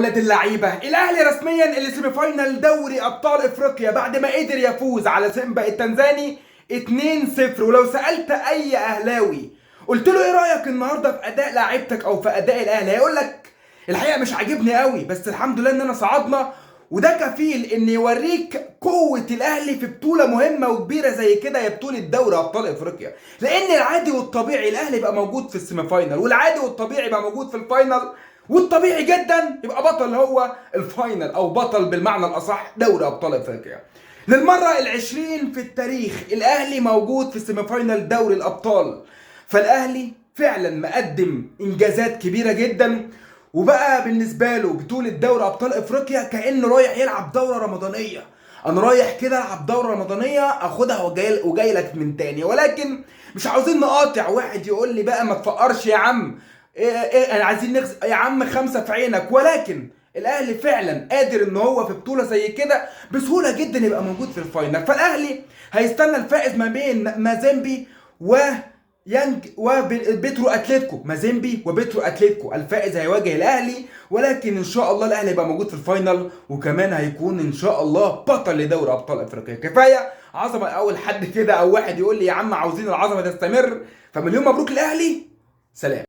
ولاد اللعيبه، الاهلي رسميا اللي سيمي فاينال دوري ابطال افريقيا بعد ما قدر يفوز على سيمبا التنزاني 2-0. ولو سالت اي اهلاوي قلت له ايه رايك النهارده في اداء لاعيبتك او في اداء الاهلي، هيقول لك الحقيقه مش عاجبني قوي، بس الحمد لله اننا صعدنا، وده كفيل ان يوريك قوه الاهلي في بطوله مهمه وكبيره زي كده، هي بطوله دوري ابطال افريقيا. لان العادي والطبيعي الاهلي يبقى موجود في السيمي فاينال، والعادي والطبيعي يبقى موجود في الفاينال، والطبيعي جدا يبقى بطل هو الفاينل، او بطل بالمعنى الاصح دوري ابطال افريقيا. للمره العشرين في التاريخ الاهلي موجود في السيمي فاينال دوري الابطال، فالاهلي فعلا مقدم انجازات كبيره جدا، وبقى بالنسبه له بطوله دوري ابطال افريقيا كانه رايح يلعب دوره رمضانيه. انا رايح كده العب دوره رمضانيه اخدها وجاي لك من تاني. ولكن مش عاوزين نقاطع واحد يقول لي بقى ما تفقرش يا عم، ايه عايزين نغز يا عم خمسه في عينك. ولكن الاهلي فعلا قادر ان هو في بطوله زي كده بسهوله جدا يبقى موجود في الفاينل. فالاهلي هيستنى الفائز ما بين مازيمبي وبيترو اتلتيكو. مازيمبي وبيترو اتلتيكو، الفائز هيواجه الاهلي، ولكن ان شاء الله الاهلي هيبقى موجود في الفاينل، وكمان هيكون ان شاء الله بطل لدوري ابطال افريقيا. كفايه عظمه اول حد كده او واحد يقول لي يا عم عاوزين العظمه تستمر. فمليون مبروك الاهلي، سلام.